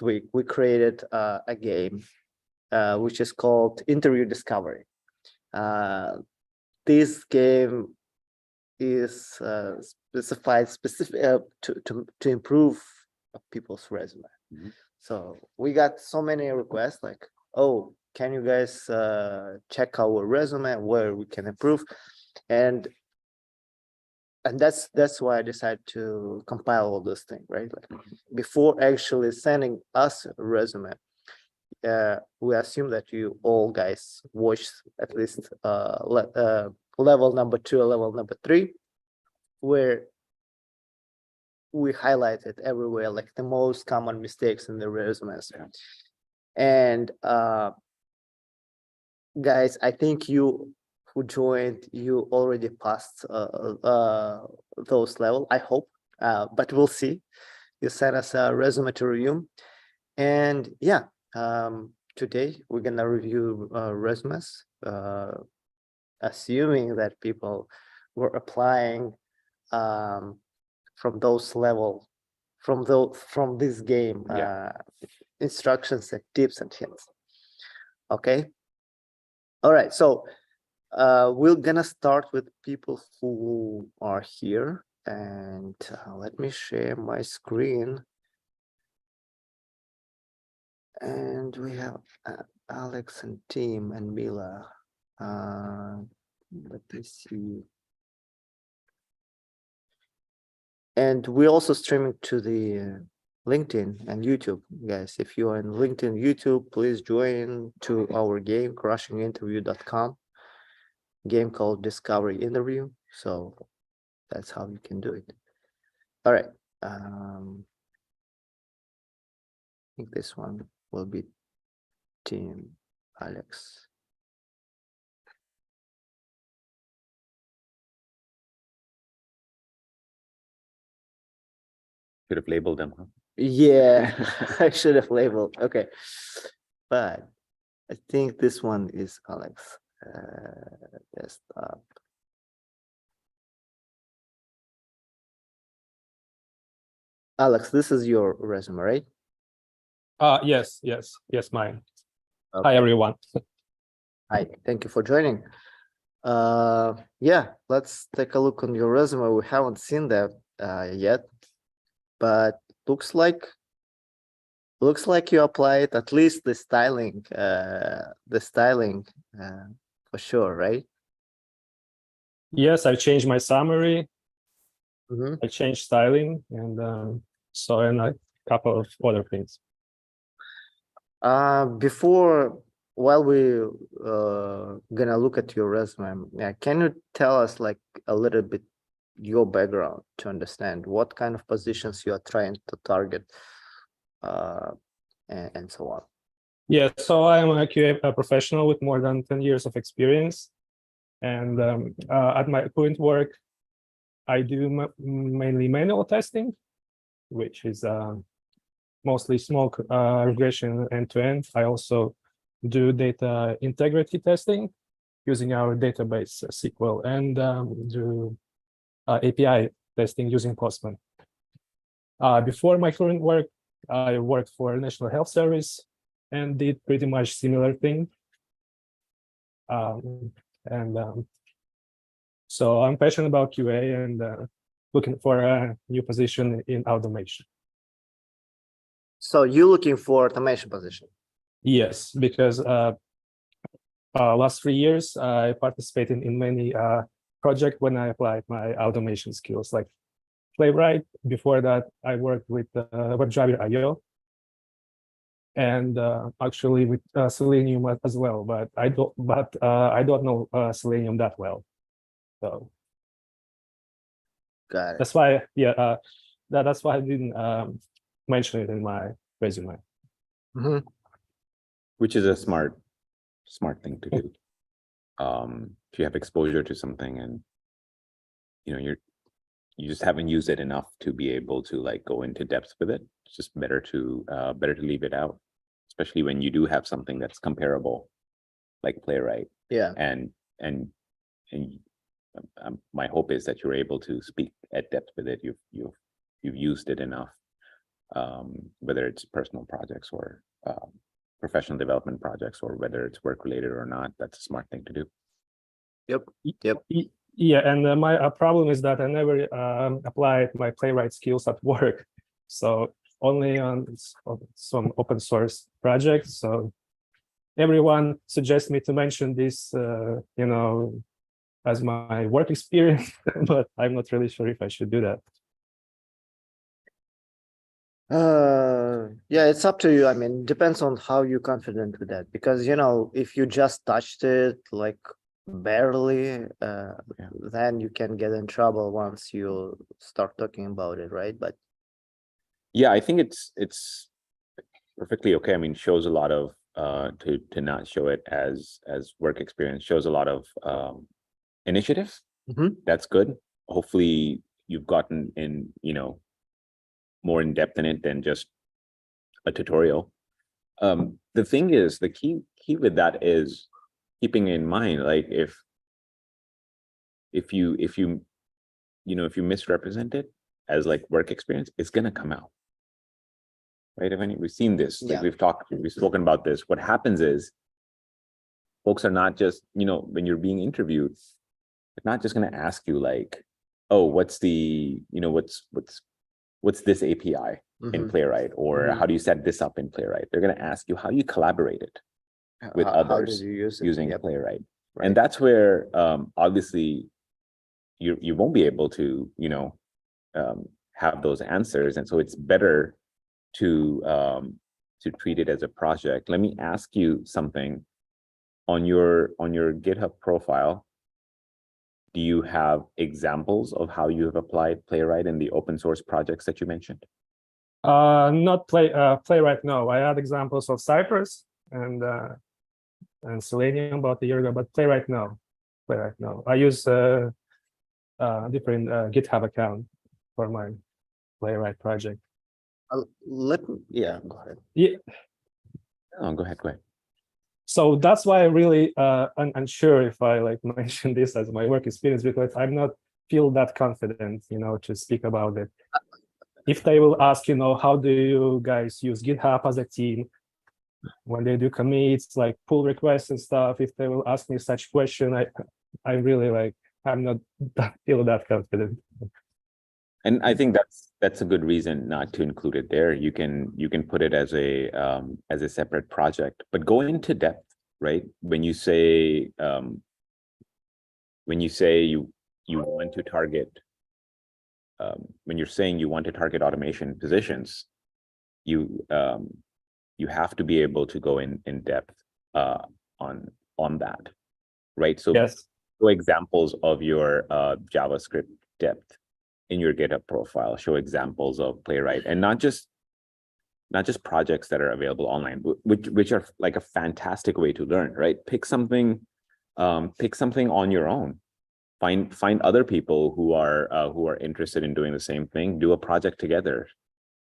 week we created a game which is called Interview Discovery. This game is specified specific to improve people's resume. So we got so many requests like, oh, can you guys check our resume where we can improve, and that's why I decided to compile all this thing, right? Like before actually sending us a resume, we assume that you all guys watched at least level number 2 or level number 3, where we highlighted everywhere like the most common mistakes in the resumes. And guys, I think you who joined, you already passed those level, I hope, but we'll see. You sent us a resume to review, and yeah, today we're gonna review resumes, assuming that people were applying from those level, from this game, instructions and tips and hints. Okay. All right, so we're gonna start with people who are here, and let me share my screen. And we have Alex and Tim and Mila. Let me see. And we're also streaming to the LinkedIn and YouTube, guys. If you are in LinkedIn, YouTube, please join to our game, crushinginterview.com. Game called Discovery Interview. So that's how you can do it. All right. I think this one will be Team Alex. Should have labeled them, huh? Yeah, I should have labeled. Okay, but I think this one is Alex. Desktop. Alex, this is your resume, right? Yes, mine. Okay. Hi, everyone. Hi, thank you for joining. Yeah, let's take a look on your resume. We haven't seen that yet, but looks like you applied at least the styling for sure, right? Yes, I changed my summary. Mm-hmm. I changed styling, and and a couple of other things. While we gonna look at your resume, can you tell us like a little bit your background to understand what kind of positions you are trying to target, and so on? Yeah, so I'm a QA professional with more than 10 years of experience, and at my current work, I do mainly manual testing, which is mostly small regression end-to-end. I also do data integrity testing using our database SQL, and do API testing using Postman. Before my current work, I worked for a National Health Service and did pretty much similar thing. So I'm passionate about QA and looking for a new position in automation. So you're looking for automation position? Yes, because last 3 years I participated in many projects when I applied my automation skills, like Playwright. Before that, I worked with WebDriver.io, and actually with Selenium as well. But I don't know Selenium that well, so got it. That's why, that's why I didn't mention it in my resume. Mm-hmm. Which is a smart thing to do. If you have exposure to something and you just haven't used it enough to be able to like go into depth with it, it's just better to leave it out, especially when you do have something that's comparable, like Playwright. Yeah. And my hope is that you're able to speak at depth with it. You've used it enough. whether it's personal projects or professional development projects, or whether it's work related or not. That's a smart thing to do. Yep. Yep. Yeah, and my problem is that I never applied my playwright skills at work, so only on some open source projects. So everyone suggests me to mention this, you know, as my work experience, but I'm not really sure if I should do that. Yeah, it's up to you. I mean, depends on how you're confident with that, because you know, if you just touched it like barely, then you can get in trouble once you start talking about it, right? But yeah, I think it's perfectly okay. I mean, shows a lot of to not show it as work experience, shows a lot of initiative. That's good. Hopefully you've gotten in, you know, more in depth in it than just a tutorial. The thing is, the key with that is keeping in mind, like if you misrepresent it as like work experience, it's gonna come out, right? Evgeny, we've seen this, like we've spoken about this. What happens is folks are not just, you know, when you're being interviewed, they're not just gonna ask you like, oh, what's the, you know, what's this API in Playwright, or how do you set this up in Playwright? They're going to ask you how you collaborated with others using Playwright. Right. And that's where obviously you won't be able to, you know, have those answers. And so it's better to treat it as a project. Let me ask you something. On your GitHub profile, do you have examples of how you have applied Playwright in the open source projects that you mentioned? Not Playwright, no. I had examples of Cypress and Selenium about a year ago, but Playwright, no. Playwright, no. I use a different GitHub account for my Playwright project. go ahead. Yeah. Oh, go ahead. So that's why I'm really unsure if I like mention this as my work experience, because I'm not feel that confident, you know, to speak about it. If they will ask, you know, how do you guys use GitHub as a team when they do commits, like pull requests and stuff? If they will ask me such question, I really like, I'm not feel that confident. And I think that's a good reason not to include it there. You can put it as a separate project, but go into depth, right? When you say you want to target, when you're saying you want to target automation positions, you have to be able to go in depth on that, right? So yes. Show examples of your JavaScript depth in your GitHub profile. Show examples of Playwright, and not just projects that are available online, which are like a fantastic way to learn, right? Pick something on your own. Find other people who are interested in doing the same thing. Do a project together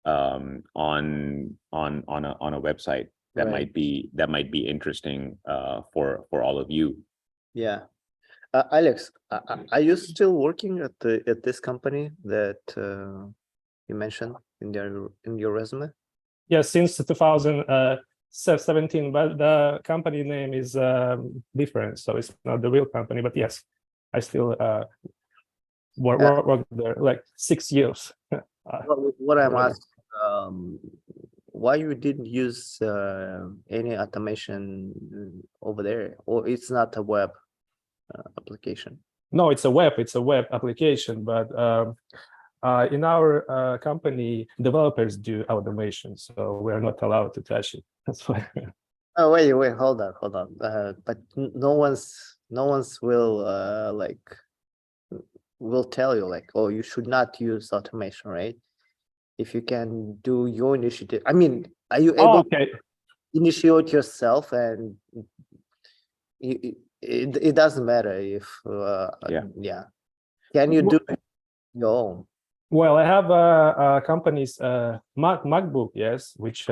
on a website that might be interesting for all of you. Yeah. Alex, are you still working at this company that you mentioned in your resume? Yeah, since 2017, but the company name is different, so it's not the real company. But yes, I still work there like 6 years. What I'm asking, why you didn't use any automation over there, or it's not a web application? No, it's a web application, but in our company, developers do automation, so we're not allowed to touch it. That's why. Oh, wait, hold on. But no one's will tell you like, oh, you should not use automation, right? If you can do your initiative. I mean, are you able to initiate yourself, and it doesn't matter if can you do it your own? Well, I have a company's MacBook, yes, which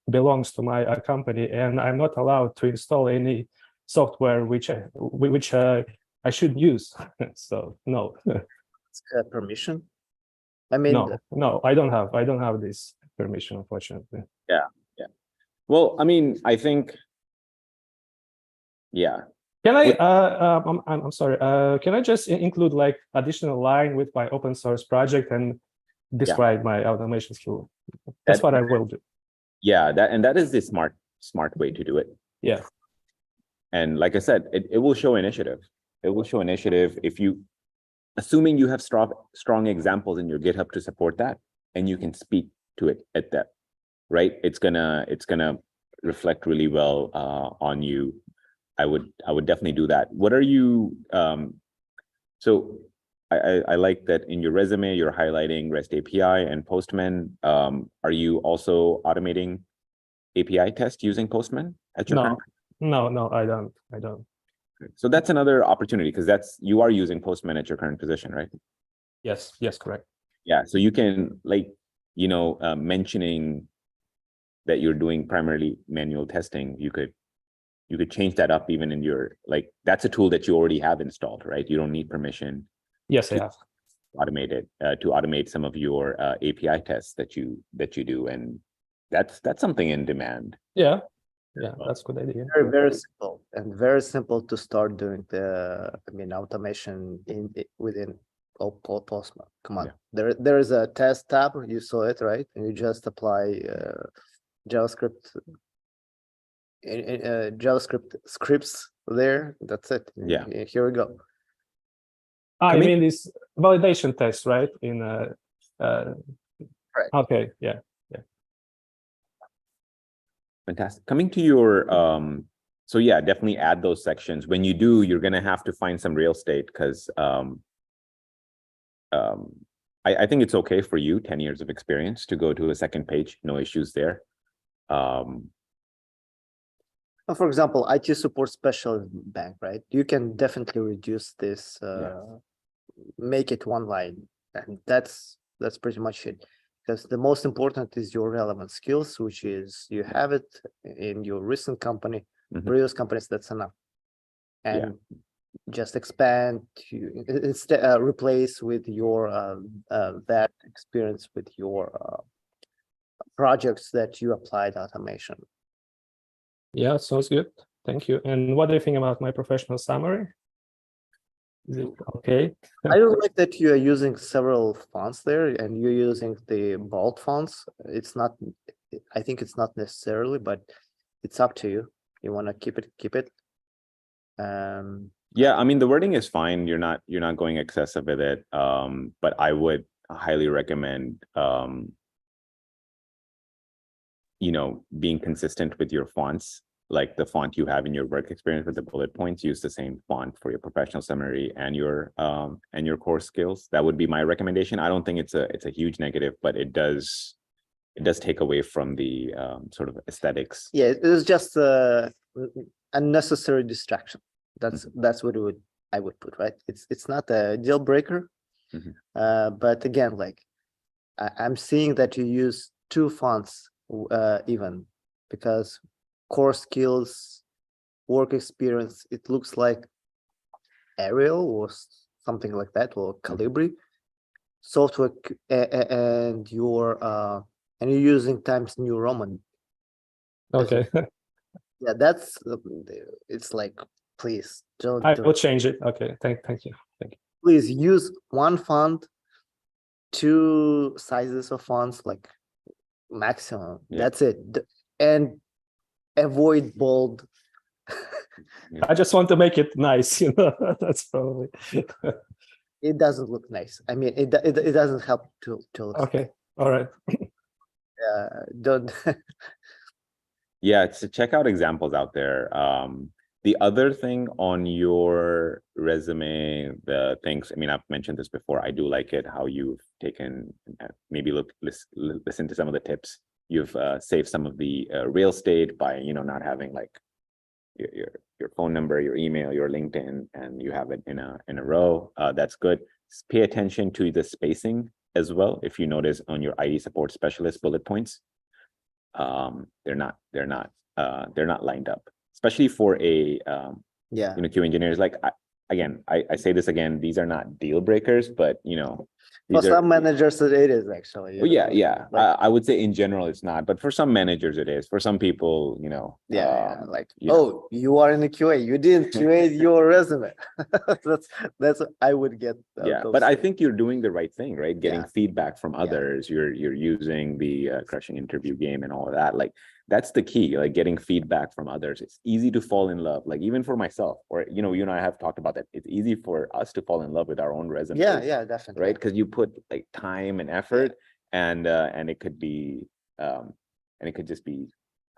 belongs to my company, and I'm not allowed to install any software which I should use. So no. Permission? I mean, no, I don't have this. permission, unfortunately. Well, I mean, I think, yeah, Can I, With- I'm sorry, can I just include like additional line with my open source project and describe my automation skill? That's That- what I will do. yeah, that is the smart way to do it. Yeah. And like I said, it will show initiative. It will show initiative if you, assuming you have strong examples in your GitHub to support that, and you can speak to it at that, right? It's gonna reflect really well on you. I would definitely do that. What are you? So I like that in your resume you're highlighting REST API and Postman. Are you also automating API tests using Postman at your current? No, I don't. So that's another opportunity because you are using Postman at your current position, right? Yes, correct. Yeah, so you can mentioning that you're doing primarily manual testing, you could change that up even in your, that's a tool that you already have installed, right? You don't need permission Yes, I have. automate it to automate some of your API tests that you do, and that's something in demand. Yeah, that's a good idea. Very simple and very simple to start doing the, automation within Postman. Come on, there is a test tab. You saw it, right? And you just apply JavaScript, JavaScript scripts there. That's it. Yeah. Here we go. I mean this validation test, right? In Right. Okay, yeah. Fantastic. Coming to your so yeah, definitely add those sections. When you do, you're gonna have to find some real estate because I think it's okay for you, 10 years of experience, to go to a second page, no issues there. For example, IT support specialist bank, right? You can definitely reduce this, make it one line, and that's pretty much it. Because the most important is your relevant skills, which is you have it in your recent company, previous companies. That's enough, and just expand to instead replace with your that experience with your projects that you applied automation. Yeah, sounds good. Thank you. And what do you think about my professional summary? Is it okay? I don't like that you are using several fonts there and you're using the bold fonts. It's not, I think it's not necessarily, but it's up to you. You want to keep it. Yeah, I mean, the wording is fine. You're not going excessive with it. But I would highly recommend being consistent with your fonts. Like the font you have in your work experience with the bullet points, use the same font for your professional summary and your core skills. That would be my recommendation. I don't think it's a huge negative, but it does take away from the sort of aesthetics. Yeah, it is just a unnecessary distraction. That's what I would put, right? It's not a deal breaker, but again, like I'm seeing that you use two fonts even, because core skills, work experience, it looks like Arial or something like that, or Calibri. Software and you're using Times New Roman. Okay. Yeah, that's it's like, please don't. I will change it. Okay, thank you. Please use one font, two sizes of fonts, like maximum. That's it, and avoid bold. I just want to make it nice, that's probably. It doesn't look nice. I mean, it doesn't help to look. Okay, all right. Don't. Yeah, to check out examples out there. The other thing on your resume, the things, I mean, I've mentioned this before. I do like it how you've taken, maybe listen to some of the tips. You've saved some of the real estate by, not having like your phone number, your email, your LinkedIn, and you have it in a row. That's good. Pay attention to the spacing as well. If you notice on your IT support specialist bullet points, they're not lined up, especially for a QA engineers. Like again, I say this again, these are not deal breakers, but For these are, some managers, it is actually. well, yeah. Like, I would say in general it's not, but for some managers it is. For some people, yeah, like, you know. oh, you are in the QA, you didn't QA your resume. That's I would get. Yeah, those but I things. think you're doing the right thing, right? Getting Yeah. feedback from others. You're using the crushing interview game and all of that. Like that's the key. Like getting feedback from others. It's easy to fall in love. Like even for myself, or you and I have talked about that. It's easy for us to fall in love with our own resumes. Yeah, definitely. Right, because you put like time and effort, and it could be, and it could just be.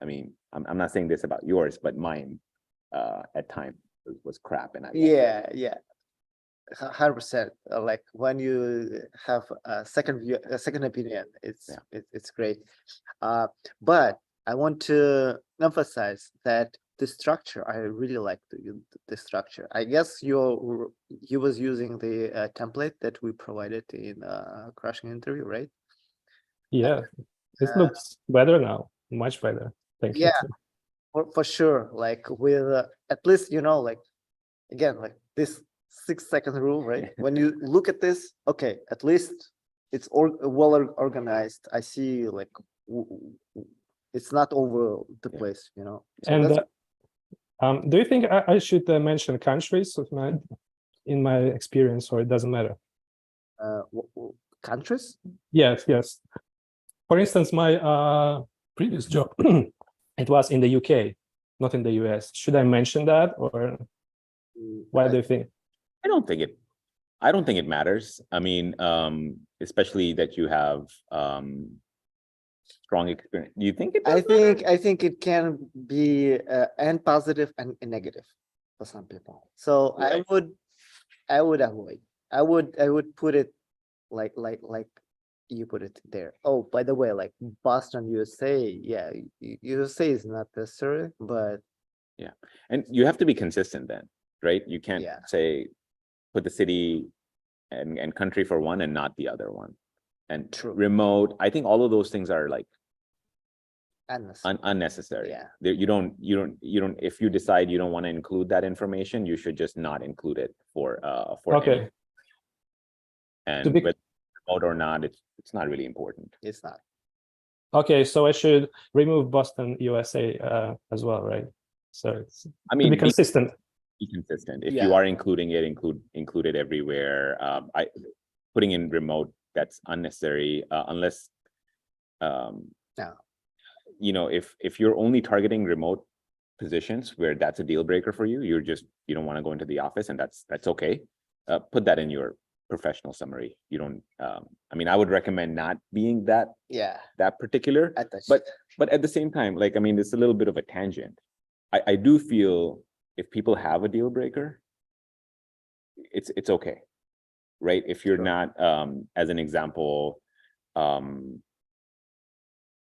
I mean, I'm not saying this about yours, but mine at times was crap, and I Yeah. 100%. Like when you have a second view, a second opinion, it's great. But I want to emphasize that the structure, I really like the structure. I guess you was using the template that we provided in crushing interview, right? Yeah, it looks better now, much better. Thank you. Yeah, for sure. Like with at least like again like this 6-second rule, right? When you look at this, okay, at least it's well organized. I see like it's not over the place, So And that's do you think I should mention countries in my experience, or it doesn't matter? countries. Yes. For instance, my previous job, it was in the UK, not in the US. Should I mention that, or why do you think? I don't think it matters. I mean, especially that you have strong experience. Do you think it does matter? I think it can be and positive and negative for some people. So Right. I would avoid. I would put it like you put it there. Oh, by the way, like Boston, USA, yeah, USA is not necessary, but Yeah, and you have to be consistent then, right? You can't Yeah. say put the city and country for one and not the other one. And True. remote, I think all of those things are like unnecessary. unnecessary. Yeah. You don't. If you decide you don't want to include that information, you should just not include it for Okay. any. And To be- whether remote or not, it's not really important. It's not. Okay, so I should remove Boston, USA as well, right? So it's I mean, to be consistent. Be consistent. If Yeah. you are including it, include it everywhere. Putting in remote, that's unnecessary unless No. if you're only targeting remote positions where that's a deal breaker for you, you don't want to go into the office, and that's okay. Put that in your professional summary. You don't. I mean, I would recommend not being that Yeah. particular. But at the same time, like, I mean, it's a little bit of a tangent. I do feel if people have a deal breaker, it's okay, right? If you're Sure. not, as an example,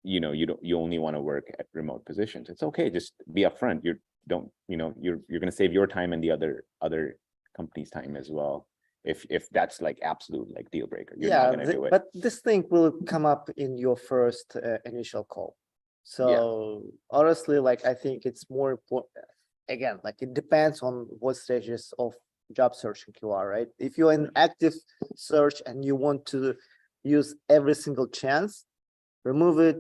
you only want to work at remote positions. It's okay. Just be upfront. You're going to save your time and the other company's time as well. If that's like absolute like deal breaker, you're not going to do it. But this thing will come up in your first initial call. So honestly, like I think it's more important. Again, like it depends on what stages of job searching you are, right? If you're in active search and you want to use every single chance, remove it,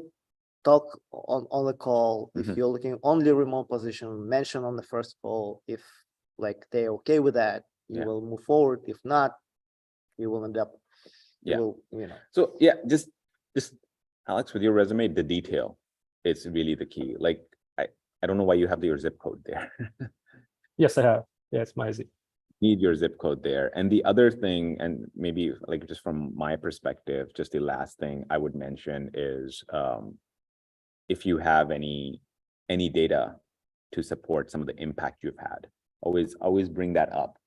talk on the call. If you're looking only remote position, mention on the first call. If like they're okay with that, you will move forward. If not, you will end up, So just Alex, with your resume, the detail is really the key. Like I don't know why you have your zip code there. Yes, I have. Yeah, it's my zip. Need your zip code there. And the other thing, and maybe like just from my perspective, just the last thing I would mention is if you have any data to support some of the impact you've had, always bring that up.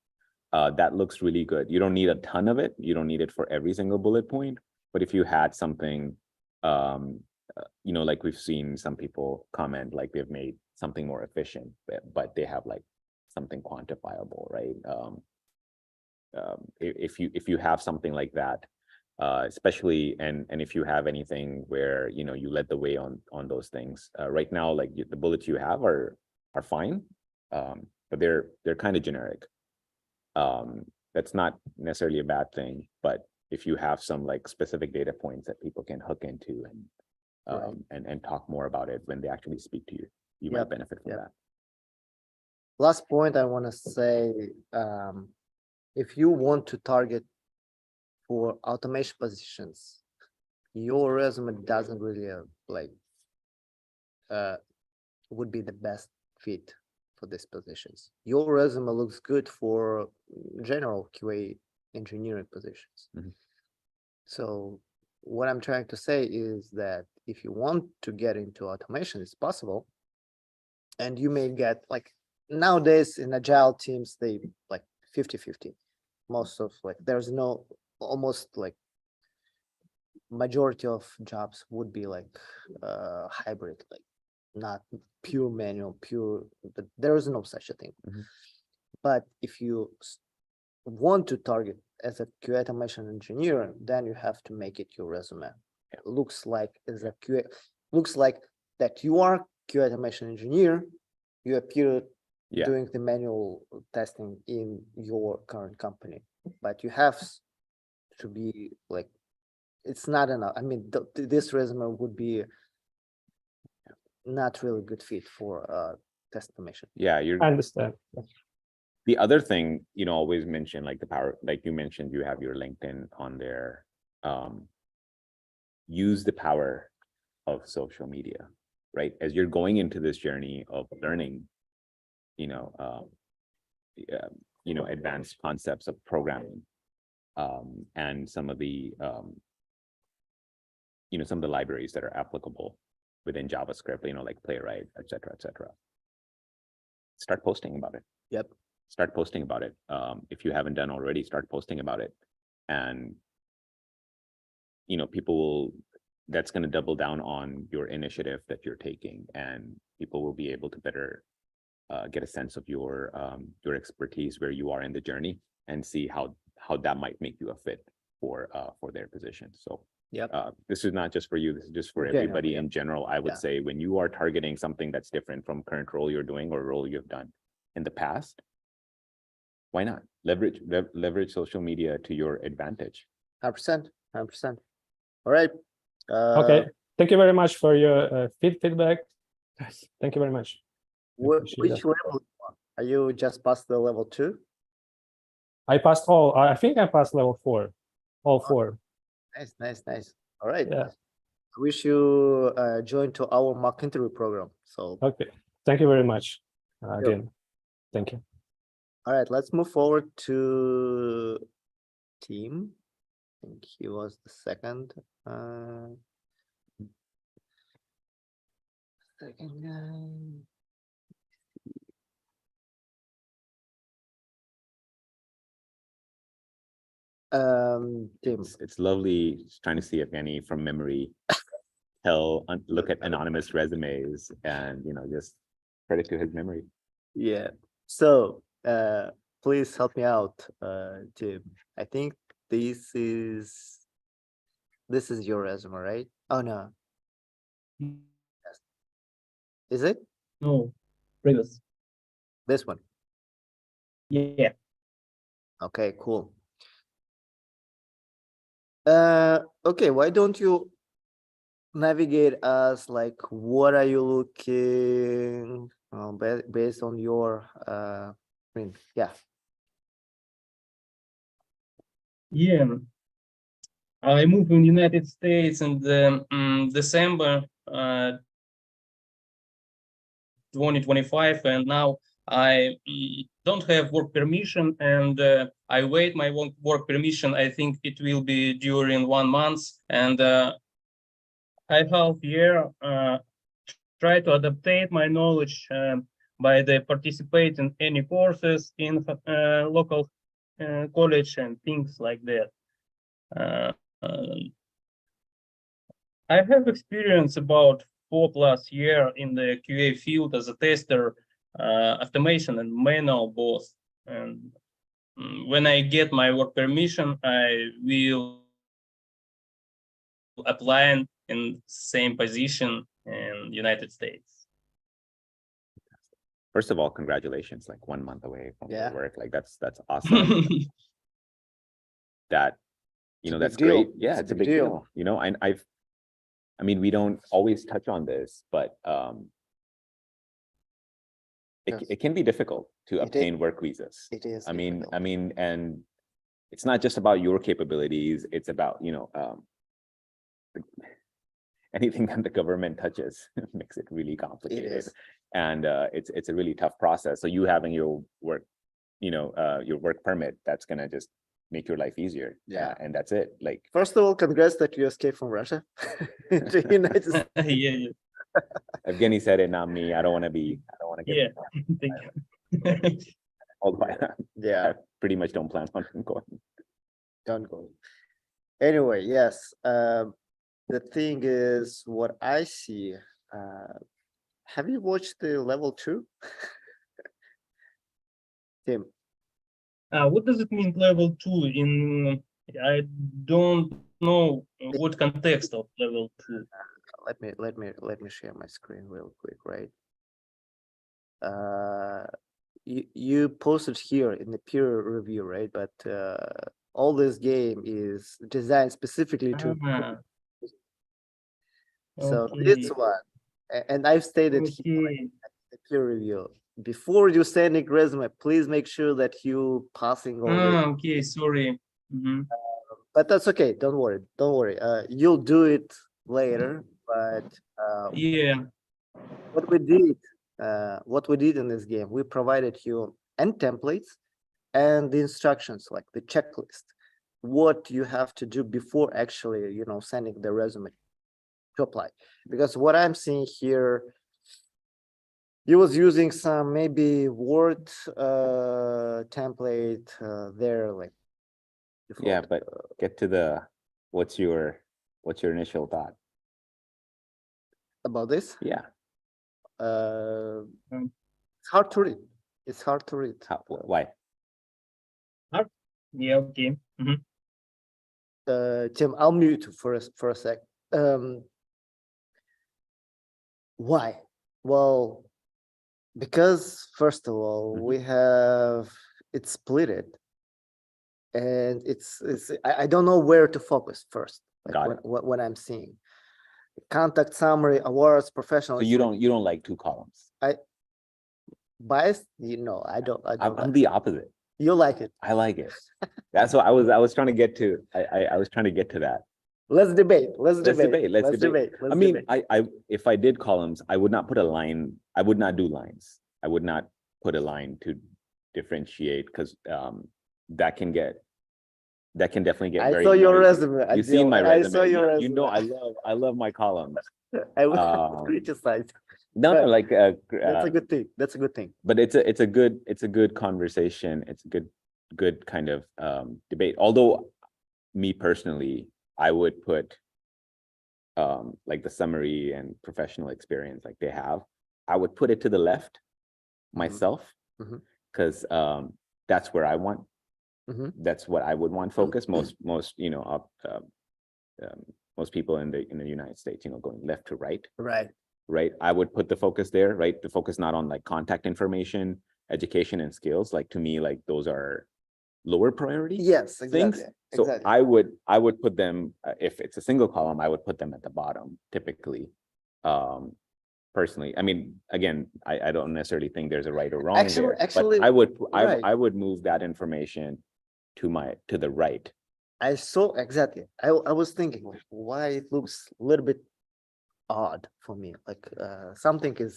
That looks really good. You don't need a ton of it. You don't need it for every single bullet point, but if you had something, like we've seen some people comment like they've made something more efficient, but they have like something quantifiable, right? If you have something like that, especially and if you have anything where you led the way on those things, right now, like the bullets you have are fine, but they're kind of generic. That's not necessarily a bad thing, but if you have some like specific data points that people can hook into and talk more about it when they actually speak to you, you might Yep, benefit from yep. that. Last point I want to say, if you want to target for automation positions, your resume doesn't really would be the best fit for these positions. Your resume looks good for general QA engineering positions. Mhm. So what I'm trying to say is that if you want to get into automation, it's possible. And you may get like nowadays in agile teams, they like 50-50. Most of like there's no almost like majority of jobs would be like hybrid, like not pure manual, pure, but there is no such a thing. Mhm. But if you want to target as a QA automation engineer, then you have to make it your resume. It looks like as a QA, looks like that you are QA automation engineer, you appear Yeah. doing the manual testing in your current company, but you have to be like, it's not enough. I mean, this resume would be not really good fit for test automation. Yeah, I understand. the other thing, always mention like the power, like you mentioned, you have your LinkedIn on there. Use the power of social media, right? As you're going into this journey of learning, advanced concepts of programming, and some of the libraries that are applicable within JavaScript, like Playwright, et cetera. Start posting about it. Yep. Start posting about it. If you haven't done already, start posting about it. And, people will, that's going to double down on your initiative that you're taking, and people will be able to better get a sense of your expertise, where you are in the journey, and see how that might make you a fit for their position. So Yep. This is not just for you, this is just for General, everybody yeah. in general. I would Yeah. say when you are targeting something that's different from current role you're doing or role you've done in the past, why not leverage social media to your advantage? 100%. All right. Okay. Thank you very much for your feedback. Guys, thank you very much. I appreciate Which that. level are you? Just past the level 2? I passed all. I think I passed level 4. All 4. Nice. All right. Yeah. I wish you join to our mock interview program. So Okay. Thank you very much. Again. Thank you. all right, let's move forward to Tim. I think he was the second. Second guy. Tim. It's lovely trying to see Evgeny from memory look at anonymous resumes and just credit to his memory. Yeah. So please help me out, Tim. I think this is your resume, right? Oh no. Yes. Is it No, previous. this one? Yeah. Okay, cool. Okay, why don't you navigate us, like what are you looking based on your yeah. Yeah. I moved in United States in December 2025, and now I don't have work permission, and I wait my work permission. I think it will be during 1 month, and I have here try to adaptate my knowledge by the participate in any courses in local college and things like that. I have experience about 4+ years in the QA field as a tester, automation and manual both. And when I get my work permission, I will apply in same position in United States. first of all, congratulations, like 1 month away from Yeah. your work. Like that's awesome. That, It's a big that's deal. great. Yeah, it's a big deal. And I mean, we don't always touch on this, but Yes. it can be difficult to It is. obtain work visas. It is. I mean, difficult. and it's not just about your capabilities. It's about, anything that the government touches makes it really complicated. is. And it's a really tough process. So you having your work, your work permit, that's gonna just make your life easier. Yeah. And that's it. Like, First of all, congrats that you escaped from Russia to United States. Yeah, Evgeny said it, not me. I don't want to get yeah. Thank you. all by that. Yeah, I pretty much don't plan on going. don't go. Anyway, yes. The thing is, what I see. Have you watched the level 2? Tim, What does it mean level 2 in, I don't know what context of level 2. let me share my screen real quick, right? You posted here in the peer review, right? But all this game is designed specifically to. Ah, So this okay. one, and I've stated here Okay. in the peer review, before you sending resume, please make sure that you passing all this. Okay, sorry. Mhm. But that's okay. Don't worry. Don't worry. You'll do it later. But Yeah. what we did in this game, we provided you and templates and the instructions, like the checklist, what you have to do before actually, sending the resume to apply. Because what I'm seeing here, he was using some maybe Word template there, like. Yeah, default. but get to what's your initial thought? About this, Yeah. it's hard to read. It's hard to read. Why? Yeah, okay. Mhm. Tim, I'll mute you for a sec. Why? Well, because first of all, Mhm. we have it splitted, and I don't know where to focus first. Like Got it. when I'm seeing contact summary, awards, professional. So you don't like 2 columns. Biased? I don't. I'm like the opposite. You like it. I like it. That's what I was trying to get to. I was trying to get to that. Let's debate. Let's Let's debate. debate. Let's debate. Let's I mean, debate. I if I did columns, I would not put a line. I would not do lines. I would not put a line to differentiate, because that can definitely get I very saw your noisy. resume. You've seen my I resume. saw your You know, resume. I love my columns. I will Um, criticize. No, But like That's a good thing. That's a good thing. but it's a good conversation. It's a good kind of debate. Although me personally, I would put like the summary and professional experience like they have, I would put it to the left myself, Mhm. because that's where I want, Mhm. that's what I would want focus. Most most people in the United States, going left to right. Right. I would put the focus there, right? The focus not on like contact information, education, and skills. Like, to me, like those are lower priority Yes, things. exactly. So Exactly. I would put them, if it's a single column, I would put them at the bottom typically. Personally, I mean, again, I don't necessarily think there's a right or wrong there, Actually, but right. I would move that information to the right. I saw exactly. I was thinking, like, why it looks a little bit odd for me. Like something is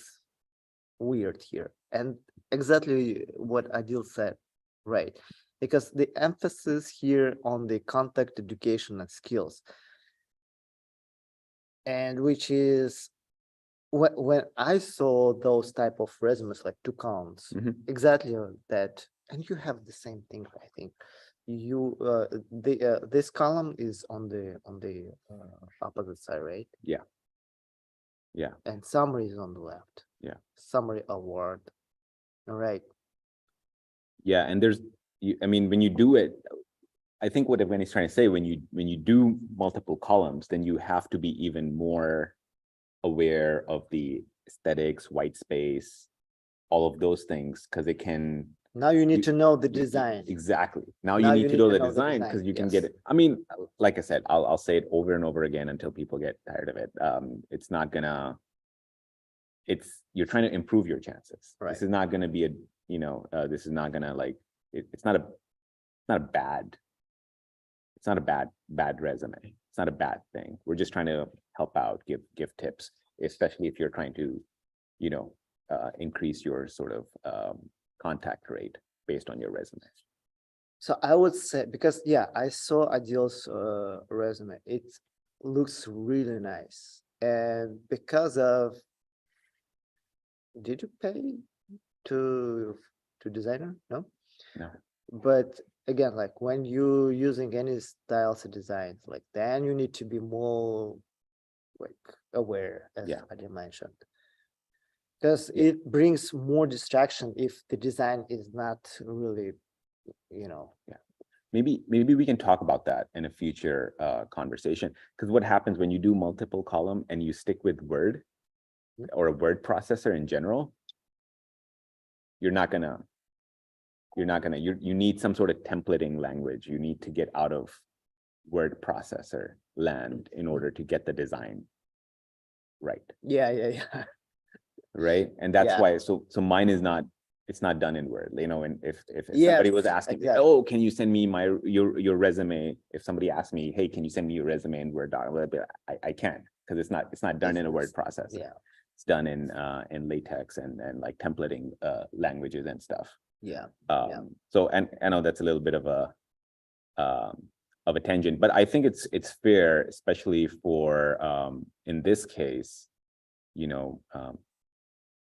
weird here. And exactly what Adeel said, right? Because the emphasis here on the contact education and skills, and which is when I saw those type of resumes, like 2 columns, Mhm. exactly that, and you have the same thing. I think you this column is on the opposite side, right? Yeah. Yeah. And summary is on the left. Yeah. Summary award. All right. Yeah, and I mean, when you do it, I think what Evgeny's trying to say, when you do multiple columns, then you have to be even more aware of the aesthetics, white space, all of those things, because it can. Now you need You- to know the you- design. Exactly. Now Now you need to know the know the design design, because you can yes. get it. I mean, like I said, I'll say it over and over again until people get tired of it. It's not gonna. You're trying to improve your chances. Right. This is not gonna be a, this is not gonna like, it's not a bad. It's not a bad resume. It's not a bad thing. We're just trying to help out, give tips, especially if you're trying to, increase your sort of contact rate based on your resume. So I would say, because yeah, I saw Adeel's resume. It looks really nice. And because of, did you pay to designer? No? No. But again, like when you using any styles of designs, like then you need to be more like aware, as Yeah. Adeel mentioned. Because it brings more distraction if the design is not really, Maybe we can talk about that in a future conversation. Because what happens when you do multiple column and you stick with Word or a word processor in general, you need some sort of templating language. You need to get out of word processor land in order to get the design right. yeah. Right. And that's Yeah. why, so mine is not, it's not done in Word, and if Yes, somebody was asking me, exactly. oh, can you send me your resume? If somebody asked me, hey, can you send me your resume in Word doc? I can't, because it's not done in a word processor. Yeah, It's done in latex and like templating languages and stuff. yeah. So, and I know that's a little bit of a tangent, but I think it's fair, especially for in this case,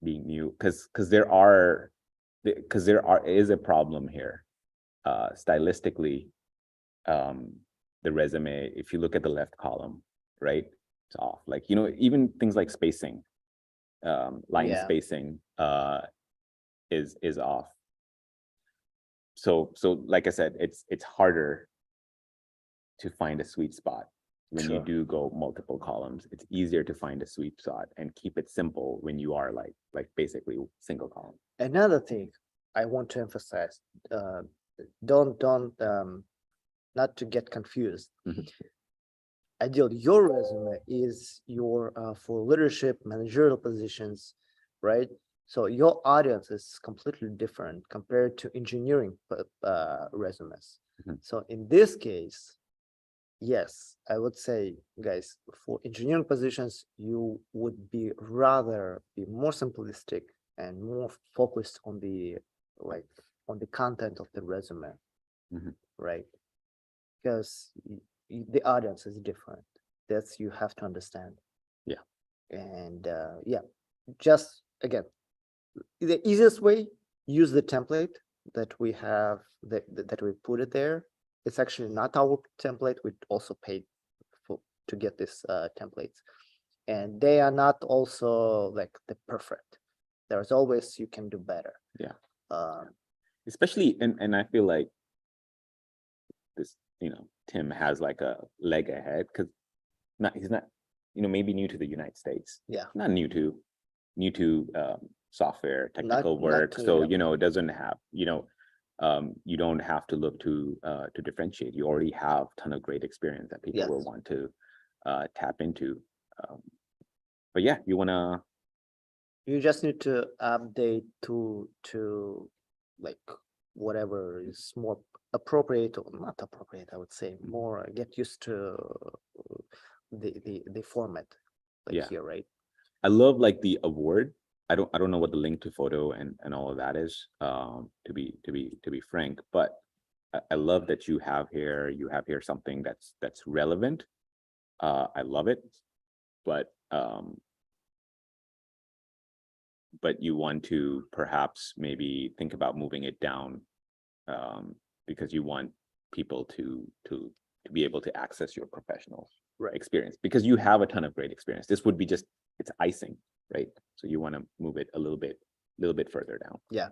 being new, because there is a problem here. Stylistically, the resume, if you look at the left column, right, it's off. Like, even things like spacing, line Yeah. spacing is off. So like I said, it's harder to find a sweet spot when you Sure. do go multiple columns. It's easier to find a sweet spot and keep it simple when you are like basically single column. Another thing I want to emphasize, don't not to get confused. Mhm. Adeel, your resume is your for leadership, managerial positions, right? So your audience is completely different compared to engineering resumes. Mhm. So in this case, yes, I would say, guys, for engineering positions, you would be rather be more simplistic and more focused on the on the content of the resume, Mhm. right? Because the audience is different. That's you have to understand. Yeah. And yeah, just again, the easiest way, use the template that we have that we put it there. It's actually not our template. We also paid to get this templates, and they are not also like the perfect. There's always you can do better. Yeah. Um, Especially, and I feel like this, Tim has like a leg ahead, because he's not, maybe new to the United States. Yeah. Not new to software, technical not work. to- So, yeah. it doesn't have, you don't have to look to differentiate. You already have a ton of great experience that people will Yes. want to tap into. But yeah, you wanna, You just need to update to like whatever is more appropriate or not appropriate, I would say more get used to the format like Yeah. here, right? I love like the award. I don't know what the link to photo and all of that is, to be frank, but I love that you have here something that's relevant. I love it, but you want to perhaps maybe think about moving it down, because you want people to be able to access your professional experience, because you have a ton of great experience. This would be just, it's icing, right? So you want to move it a little bit further down. Yeah.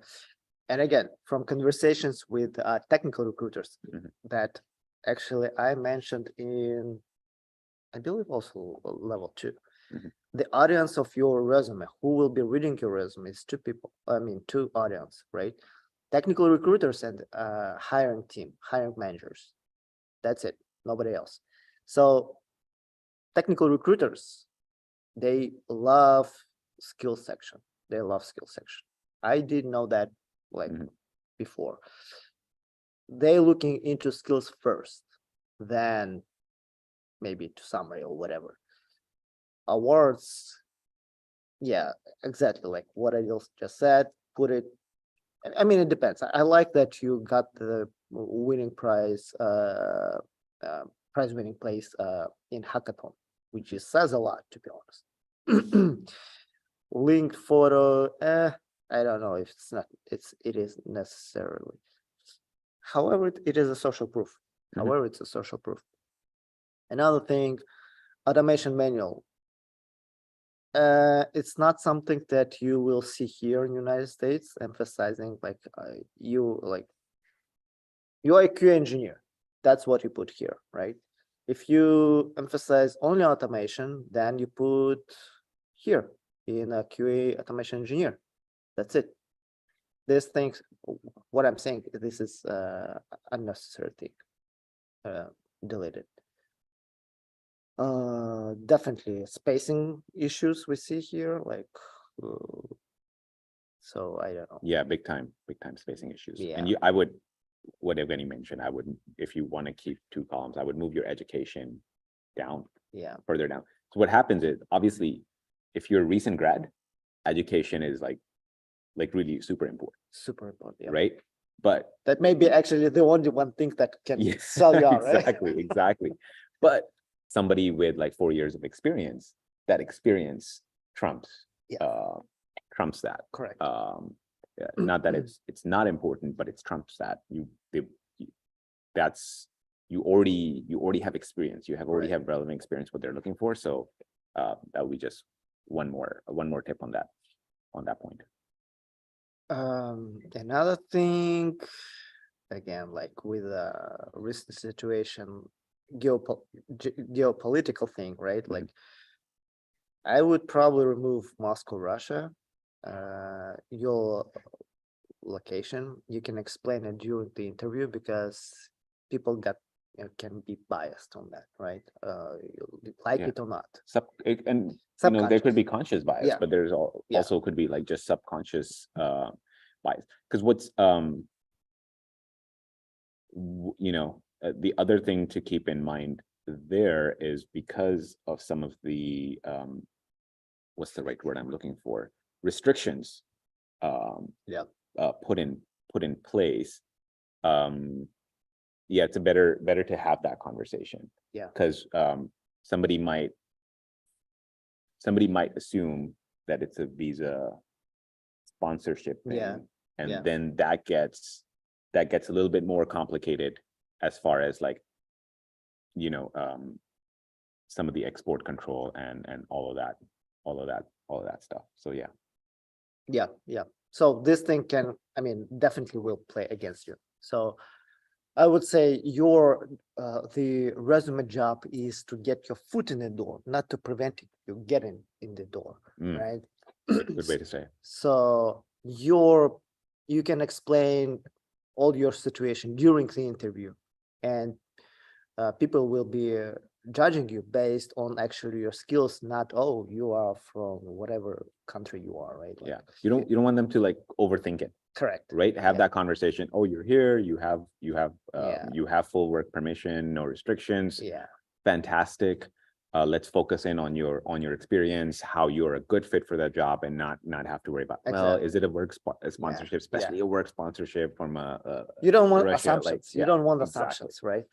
And again, from conversations with technical recruiters Mhm. that actually I mentioned in, I believe also level 2, Mhm. The audience of your resume, who will be reading your resume, is two people. I mean, two audience, right? Technical recruiters and hiring team, hiring managers. That's it. Nobody else. So technical recruiters, they love skill section. They love skill section. I didn't know that like Mhm. before. They looking into skills first, then maybe to summary or whatever. Awards, yeah, exactly like what I just said. Put it. I mean, it depends. I like that you got the winning prize, prize winning place in hackathon, which is, says a lot, to be honest. Linked photo, I don't know if it is necessarily. However, it is a social proof. Mhm. However, it's a social proof. Another thing, automation manual. It's not something that you will see here in the United States, emphasizing like you are a QA engineer. That's what you put here, right? If you emphasize only automation, then you put here in a QA automation engineer. That's it. These things, what I'm saying, this is unnecessary thing. Deleted. Definitely spacing issues we see here, like so I don't know. Yeah, big time spacing issues. Yeah. And I would, what Evgeny mentioned, I would, if you want to keep 2 columns, I would move your education down, Yeah, further down. So what happens is, obviously, if you're a recent grad, education is like really super important, super important. Yeah. right? But That may be actually the only one thing that can yeah, sell you out, right? exactly. But somebody with like 4 years of experience, that experience trumps, Yeah. trumps that. Correct. Yeah, not that it's not important, but it's trumps that. You already have experience. You already Right. have relevant experience what they're looking for. So that would be just one more tip on that point. Another thing, again, like with a recent situation, geopolitical thing, right? Like, I would probably remove Moscow, Russia. Your location, you can explain it during the interview because people can be biased on that, right? You like Yeah. it or not. And there could be conscious bias, Yeah. but there's Yeah. also could be like just subconscious bias. Because what's the other thing to keep in mind there is, because of some of the what's the right word I'm looking for, restrictions Yeah. put in place. Yeah, it's better to have that conversation. Yeah. Because somebody might assume that it's a visa sponsorship thing. Yeah. And Yeah. then that gets a little bit more complicated as far as like some of the export control and all of that stuff. So yeah. Yeah. So this thing definitely will play against you. So I would say the resume job is to get your foot in the door, not to prevent you getting in the door, right? Good way to say it. So you can explain all your situation during the interview, and people will be judging you based on actually your skills, not, oh, you are from whatever country you are, right? Yeah, you don't want them to like overthink it. Correct. Right, have Yeah. that conversation. Oh, you're here, you have Yeah. full work permission, no restrictions. Yeah. Fantastic. Let's focus in on your experience, how you're a good fit for that job, and not have to worry about, well, Exactly. is it a sponsorship, especially a work sponsorship from You don't want Russia, assumptions. like, you yeah, don't want exactly. assumptions, right?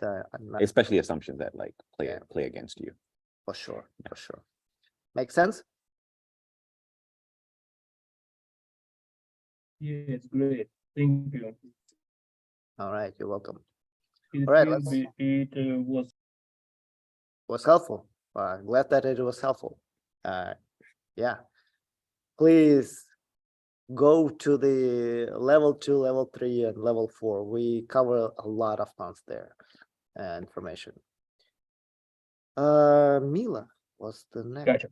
Especially assumptions that like Yeah. play against you. For sure. For sure. Make sense? Yeah, it's great. Thank you. All right. You're welcome. It All right, will be, it was helpful. Glad that it was helpful. Yeah. Please go to the level 2, level 3, and level 4. We cover a lot of months there. Information. Mila was the next. Gotcha.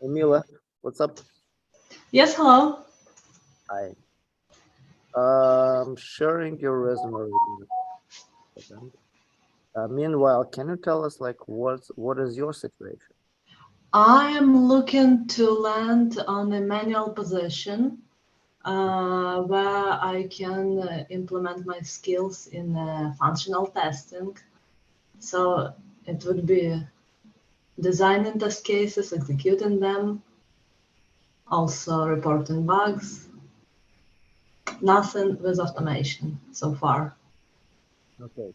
Emila, what's up? Yes, hello. Hi. Sharing your resume with you. Second. Meanwhile, can you tell us like what is your situation? I am looking to land on a manual position where I can implement my skills in functional testing. So it would be designing test cases, executing them, also reporting bugs. Nothing with automation so far. Okay.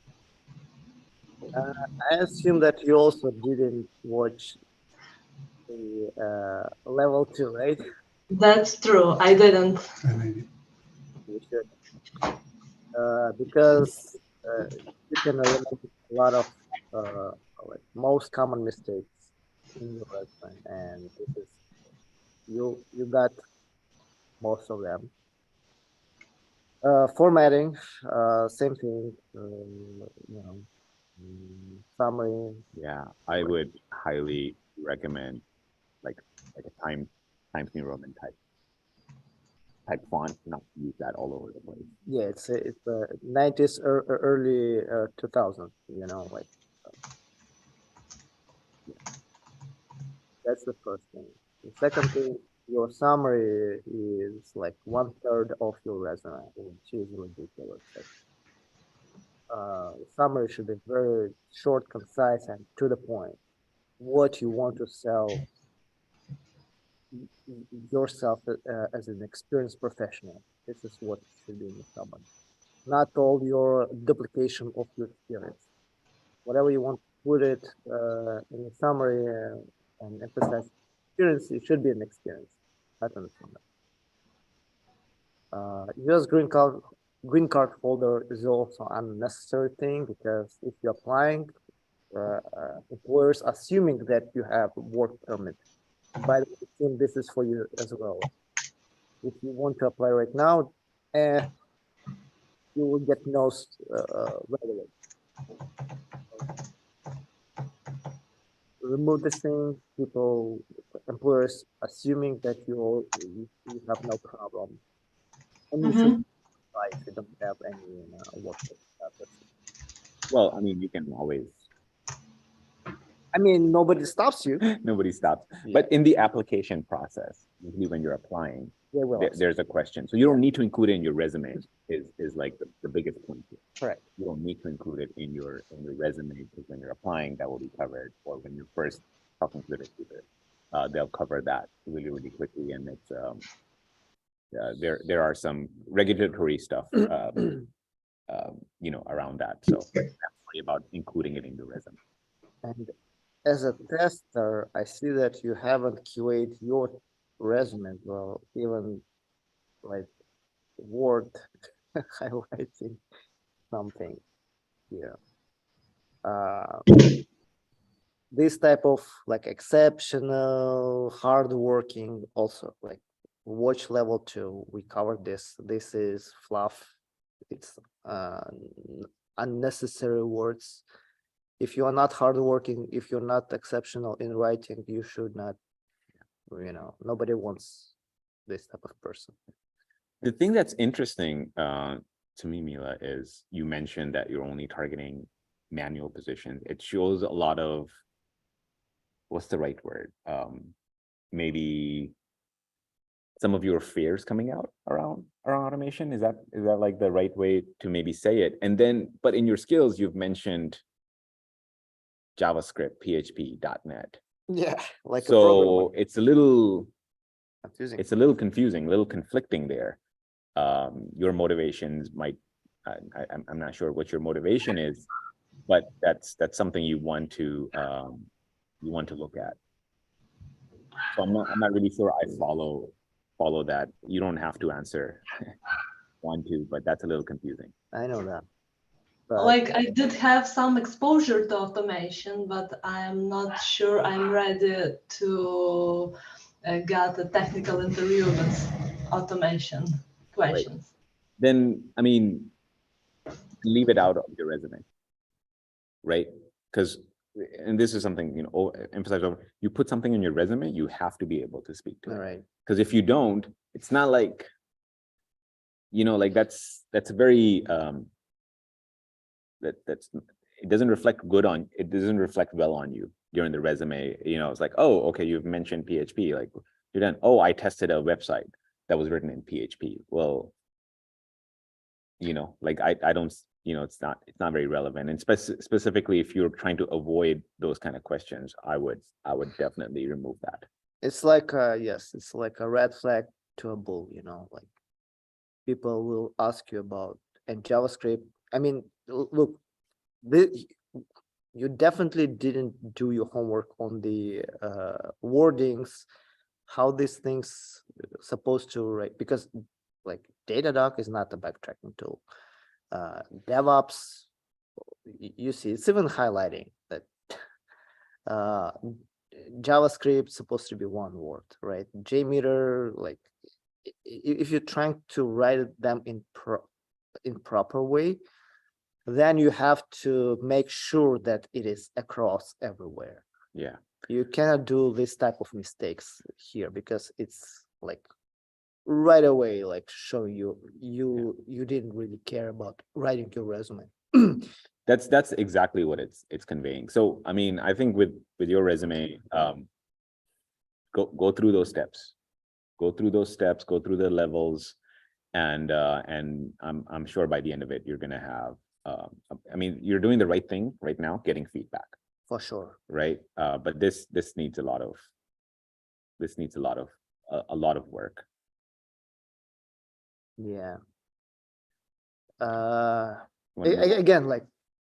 I assume that you also didn't watch the level 2, right? That's true. I didn't. You should. Because you can eliminate a lot of like most common mistakes in your resume, and this is you got most of them. Formatting, same thing. You know, summary. Yeah, I would highly recommend like a Times New Roman type font, not to use that all over the place. Yeah, it's 90s or early 2000. You know, like that's the first thing. The second thing, your summary is like 1/3 of your resume, which is ridiculous. Like, summary should be very short, concise, and to the point. What you want to sell yourself as an experienced professional. This is what should be in the summary. Not all your duplication of your experience. Whatever you want to put it in the summary and emphasize experience, it should be an experience, not an summary. US green card holder is also an unnecessary thing because if you're applying, employers assuming that you have work permit. By the way, this is for you as well. If you want to apply right now, you will get no's right away. Remove this thing, employers assuming that you have no problem. And you should apply if you don't have any work. Well, I mean, you can always. I mean, nobody stops you. Nobody stops. Yeah. But in the application process, usually when you're applying, there's a question. So you don't need to include it in your resume is like the biggest point here. Correct. You don't need to include it in your resume because when you're applying, that will be covered. Or when you're first talking to the recruiter, they'll cover that really, really quickly. And it's there are some regulatory stuff you know, around that. So don't worry about including it in the resume. And as a tester, I see that you haven't QA'd your resume well, even like Word highlighting something here. This type of like exceptional, hardworking, also like watch level 2. We covered this. This is fluff. It's unnecessary words. If you are not hardworking, if you're not exceptional in writing, you should not, you know, nobody wants this type of person. The thing that's interesting to me, Mila, is you mentioned that you're only targeting manual positions. It shows a lot of, what's the right word? Maybe some of your fears coming out around automation. Is that like the right way to maybe say it? And then, but in your skills, you've mentioned JavaScript, PHP, .NET. Yeah, like so it's a little confusing. It's a little confusing, a little conflicting there. Your motivations might, I'm not sure what your motivation is, but that's something you want to look at. So I'm not really sure I follow that. You don't have to answer want to, but that's a little confusing. I know that. But like I did have some exposure to automation, but I'm not sure I'm ready to get a technical interview with automation questions. Right. Then, I mean, leave it out of your resume, right? Because and this is something, you know, emphasize over, you put something in your resume, you have to be able to speak to All it. right. Because if you don't, it's not like, you know, like that's very, that's, it doesn't reflect good on, it doesn't reflect well on you during the resume. You know, it's like, oh, okay, you've mentioned PHP, like you're done. Oh, I tested a website that was written in PHP. Well, you know, like I don't, you know, it's not very relevant. And specifically if you're trying to avoid those kind of questions, I would definitely remove that. It's like yes, it's like a red flag to a bull, you know, like people will ask you about and JavaScript. I mean, look, you definitely didn't do your homework on the wordings, how these things supposed to write, because like Datadog is not a backtracking tool. DevOps, you see, it's even highlighting that JavaScript supposed to be one word, right? JMeter, like if you're trying to write them in proper way, then you have to make sure that it is across everywhere. Yeah. You cannot do this type of mistakes here because it's like right away, like show you didn't really care about writing your resume. That's exactly what it's conveying. So I mean, I think with your resume, go through those steps, go through the levels, and I'm sure by the end of it you're gonna have I mean, you're doing the right thing right now, getting feedback, For sure. right? But this needs a lot of a lot of work. Yeah. Wanna move- Again, like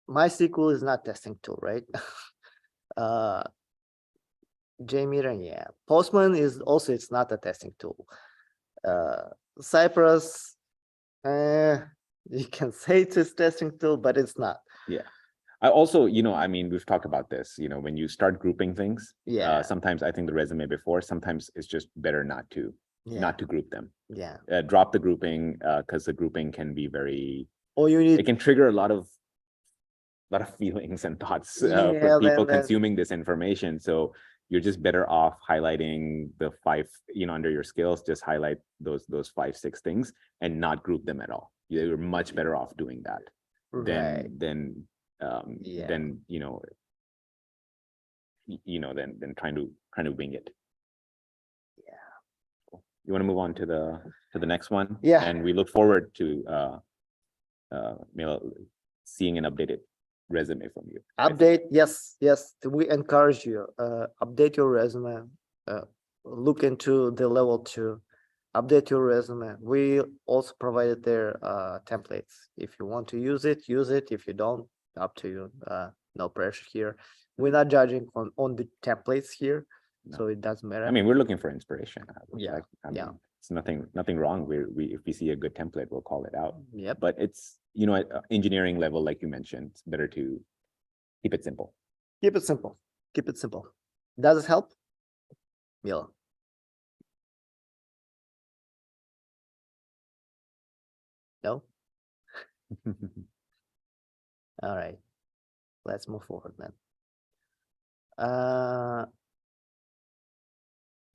MySQL is not testing tool, right? JMeter, yeah. Postman is also, it's not a testing tool. Cypress, you can say it's a testing tool, but it's not. Yeah. I also, you know, I mean, we've talked about this, you know, when you start grouping things, Yeah. sometimes I think the resume before, sometimes it's just better not to group them. Yeah. Drop the grouping, because the grouping can be very, Or you need, it can trigger a lot of feelings and thoughts Yeah, for people then- consuming this information. So you're just better off highlighting the 5, you know, under your skills, just highlight those 5, 6 things and not group them at all. You're much better off doing that right. than Yeah. then, you know, than trying to wing it. Yeah. You want to move on to the next one? Yeah. And we look forward to seeing an updated resume from you. Update, yes, we encourage you, update your resume, look into the level 2, update your resume. We also provided their templates. If you want to use it, if you don't, up to you. No pressure here. We're not judging on the templates here, No. so it doesn't matter. I mean, we're looking for inspiration. Yeah, I mean, yeah. it's nothing wrong. If we see a good template, we'll call it out. Yep. But it's, you know, at engineering level, like you mentioned, it's better to keep it simple. Keep it simple. Keep it simple. Does it help? Mila? No? All right. Let's move forward then.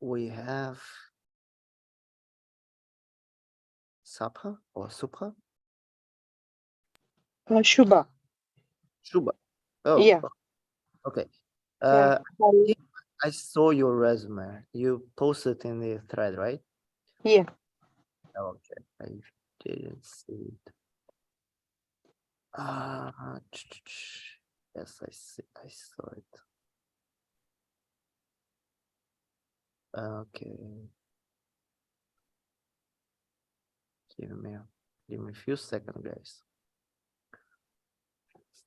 We have Sapha or Supha? Shubha. Shubha. Oh, Yeah. okay. Yeah. I saw your resume. You posted in the thread, right? Yeah. Okay. I didn't see it. Yes, I see. I saw it. Okay. Give me a few seconds, guys.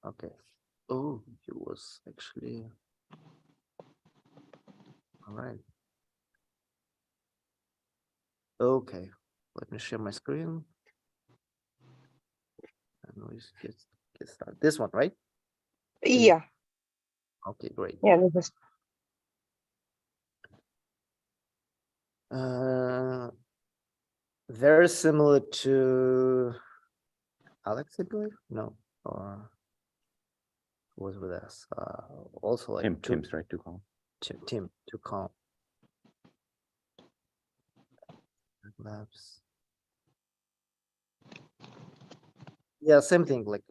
Okay. Oh, it was actually all right. Okay, let me share my screen. And we get started. This one, right? Yeah. Okay, great. Yeah. This is Very similar to Alex, I believe. No, or was with us. Also like Tim's right to call. Tim to call. Labs. Yeah, same thing. Like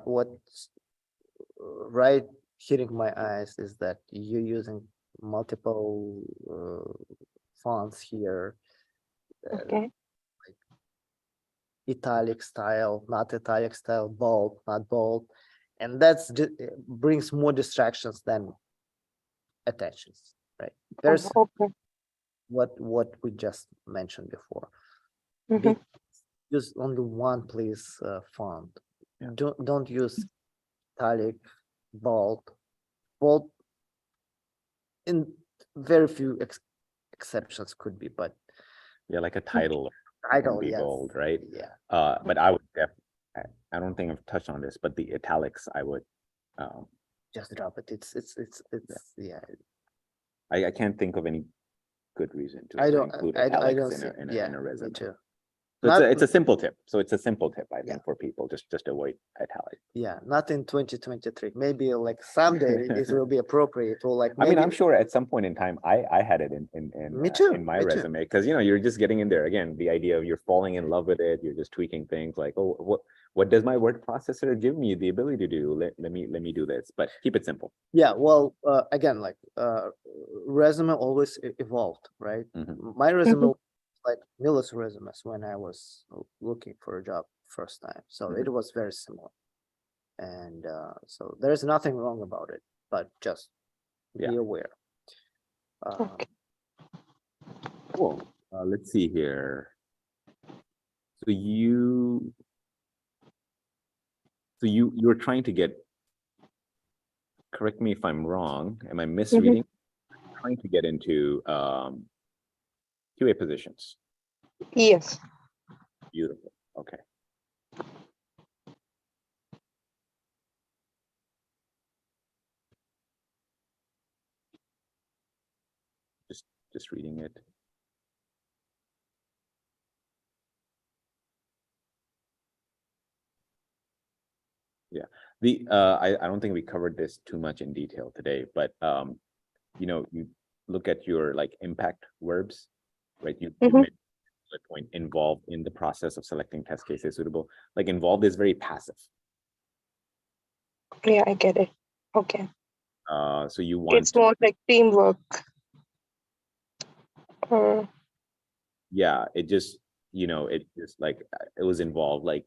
what's right hitting my eyes is that you're using multiple fonts here, Okay. italic style, not italic style, bold, not bold, and that's brings more distractions than attentions, right? There's Okay. what we just mentioned before. Mhm. Use only one, please, font. Yeah. Don't use italic, bold. Bold in very few exceptions could be, but Yeah, like a title title, can be yes. bold, right? Yeah, But I would I don't think I've touched on this, but the italics I would just drop it. It's yeah. I can't think of any good reason to I don't include I italics don't in see. a Yeah, in a me resume. too. So Not it's a simple tip. So it's a simple tip, I Yeah. think, for people. Just avoid italics. yeah, not in 2023. Maybe like someday it will be appropriate, or like I mean, maybe I'm sure at some point in time I had it Me too, in my me too. resume, because you're just getting in there again. The idea of you're falling in love with it, you're just tweaking things like, oh, what does my word processor give me the ability to do? Let me do this, but keep it simple. Yeah, well, again, like resume always evolved, right? Mhm. My resume was like Mila's resumes when I was looking for a job first time, so it was very similar, and so there's nothing wrong about it, but just be Yeah. aware. Okay. Cool. Let's see here. So you're trying to get, correct me if I'm wrong, am I misreading? Trying to get into QA positions. Yes. Beautiful. Okay. Just reading it. Yeah. I don't think we covered this too much in detail today, but you look at your like impact verbs, right? You made the point involved in the process of selecting test cases suitable. Like involved is very passive. Yeah, I get it. Okay. So you want It's more like teamwork. Or yeah, it just it just like it was involved. Like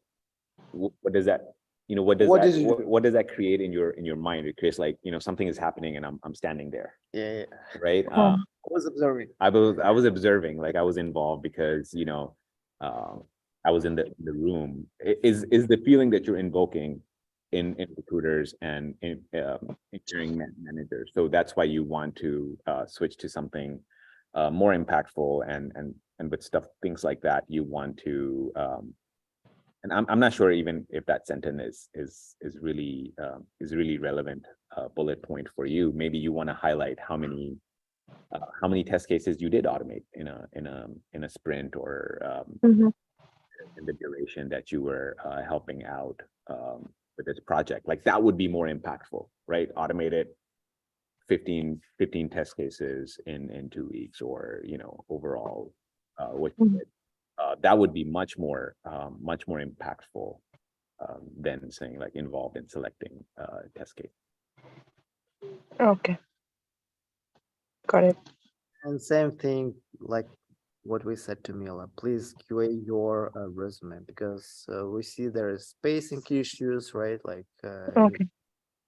what does that what does What that did you do? what does that create in your mind? It creates like something is happening and I'm standing there, Yeah, right? I was observing. I was observing, like I was involved because I was in the room. Is the feeling that you're invoking in recruiters and in engineering managers. So that's why you want to switch to something more impactful and with things like that you want to and I'm not sure even if that sentence is really relevant bullet point for you. Maybe you want to highlight how many test cases you did automate in a sprint or in the duration that you were helping out with this project. Like that would be more impactful, right? Automated 15 test cases in 2 weeks, or overall what you did. That would be much more impactful than saying like involved in selecting test case. okay. Got it. And same thing, like what we said to Mila, please QA your resume, because we see there is spacing issues, right? Like Okay.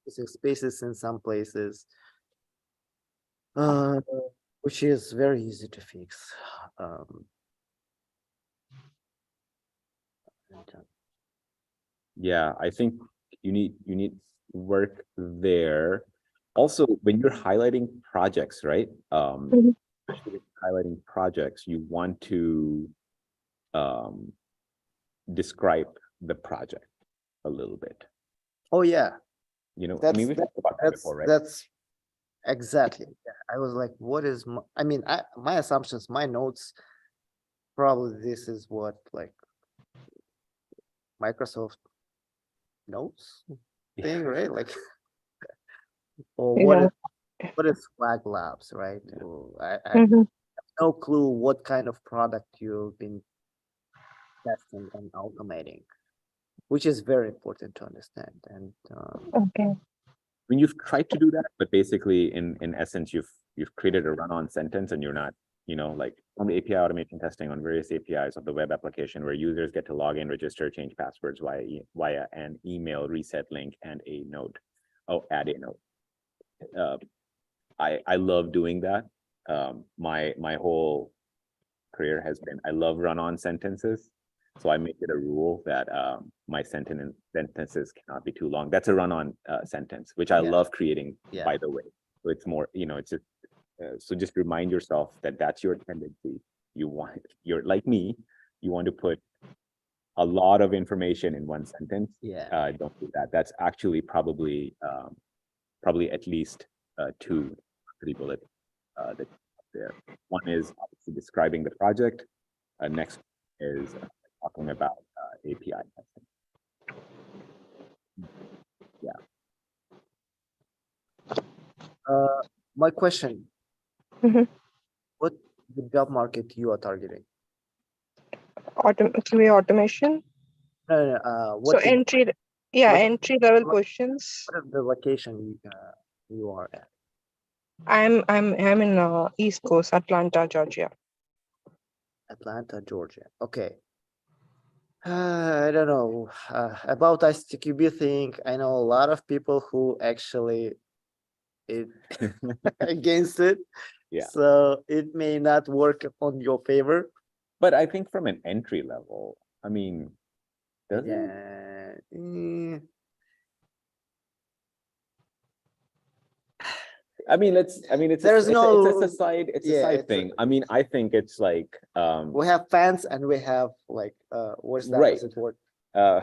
missing spaces in some places, which is very easy to fix. Um, and, Yeah, I think you need work there. Also, when you're highlighting projects, right? Especially when you're highlighting projects, you want to describe the project a little bit. oh yeah, I mean, we've talked about that before, right? that's exactly. Yeah, I was like, what is my, I mean, my assumptions, my notes, probably this is what like Microsoft notes thing, right? Like Or Yeah. what is Swag Labs, right? Or I Mm-hmm. no clue what kind of product you've been testing and automating, which is very important to understand. And Okay. I mean, you've tried to do that, but basically in essence, you've created a run-on sentence and you're not, like on the API automation testing on various APIs of the web application where users get to log in, register, change passwords via an email reset link and a note. Oh, add a note. I love doing that. My whole career has been, I love run-on sentences. So I make it a rule that my sentences cannot be too long. That's a run-on sentence, which I Yeah. love creating, Yeah. by the way. So it's more, it's just, so just remind yourself that that's your tendency. You're like me, you want to put a lot of information in one sentence. Yeah. Don't do that. That's actually probably at least 2 3 bullets that there. One is obviously describing the project. Next is talking about API testing. Yeah. My question, Mhm. what the job market you are targeting? QA automation. No, no, So what the, what- entry level what- positions. what is the location you are at? I'm in East Coast, Atlanta, Georgia. Atlanta, Georgia. Okay. I don't know about ICTQB thing. I know a lot of people who actually it against it. Yeah. So it may not work on your favor. But I think from an entry level, I mean, does it? Yeah. I mean, it's There's no- a side, it's a yeah, side it's a- thing. I mean, I think it's like, We have fans and we have like what's that? Right. What's it word? uh,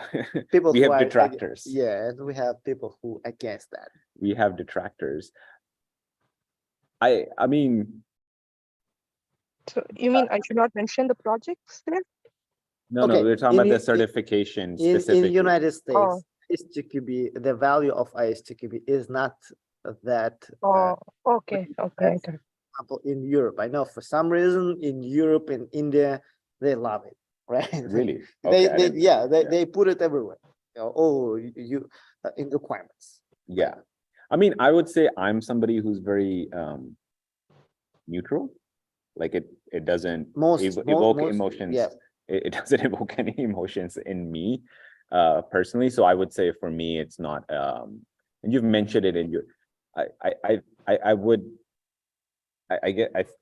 People we who have are detractors. Yeah, and we have people who against that. We have detractors. I mean, So you mean I should not mention the projects there? no, Okay, we're talking in- about the certification In specifically. United States, Oh. ISTQB, the value of ISTQB is not that. Oh, okay. Okay. For example, in Europe, I know for some reason in Europe and India they love it, right? Really? Okay, I didn't- yeah. They put it everywhere. Oh, you in requirements. Yeah. I mean, I would say I'm somebody who's very neutral. Like it doesn't evoke emotions. Yeah. It doesn't evoke any emotions in me personally. So I would say for me, it's not and you've mentioned it in your I would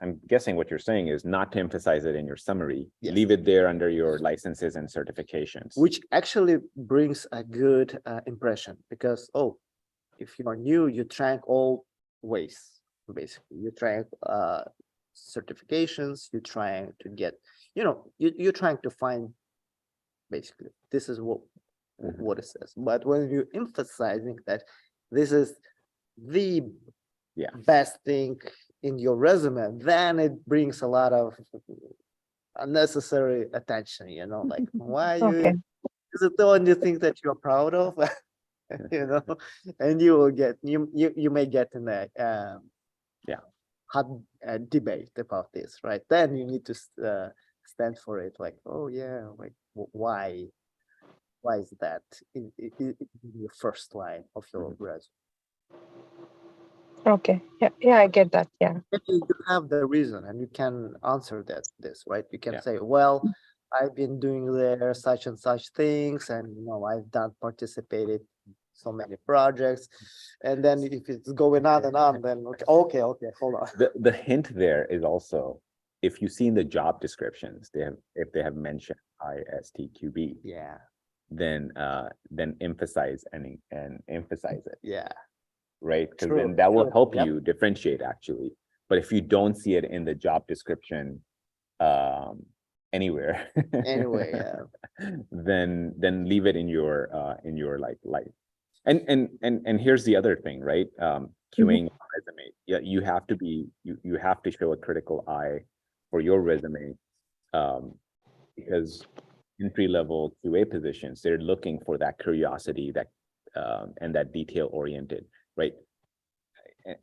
I'm guessing what you're saying is not to emphasize it in your summary. Yes. Leave it there under your licenses and certifications. Which actually brings a good impression because, oh, if you are new, you try all ways, basically. You try certifications, you're trying to get, you're trying to find, basically, this is what it says. But when you're emphasizing that this is the best thing in your resume, then it brings a lot of unnecessary attention, like why Okay. is it the only thing that you're proud of? And you will get you may get in a hot debate about this, right? Then you need to stand for it, like, oh yeah, like why is that in the first line of your resume? Okay. Yeah, I get that. Yeah. You have the reason and you can answer this, right? You can Yeah. say, well, I've been doing there such and such things, and I've participated in so many projects. And then if it's going on and on, then okay, hold on. The hint there is also, if you see in the job descriptions, if they have mentioned ISTQB, Yeah. then emphasize and emphasize it. Yeah. Right? Because True, then that will true. help Yep. you differentiate actually. But if you don't see it in the job description anywhere, Anyway, yeah. then leave it in your like life. And here's the other thing, right? QAing a resume. Yeah, you have to be you have to show a critical eye for your resume, because entry-level QA positions, they're looking for that curiosity, that and that detail oriented, right?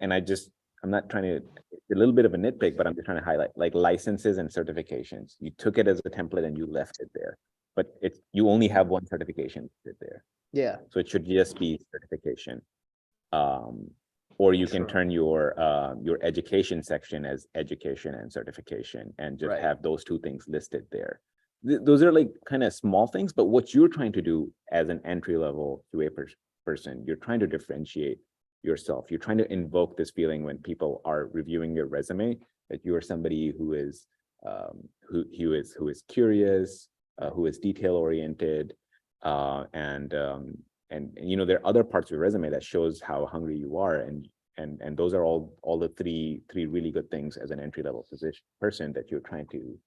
and I'm not trying to, a little bit of a nitpick, but I'm just trying to highlight like licenses and certifications. You took it as a template and you left it there, but you only have one certification there. Yeah, So it should just be certification. Or you can Sure. turn your education section as education and certification and just Right. have those two things listed there. Those are like kind of small things, but what you're trying to do as an entry level QA person, you're trying to differentiate yourself. You're trying to invoke this feeling when people are reviewing your resume that you are somebody who is curious, who is detail oriented, and you know, there are other parts of your resume that shows how hungry you are, and those are all the three really good things as an entry level person that you're trying to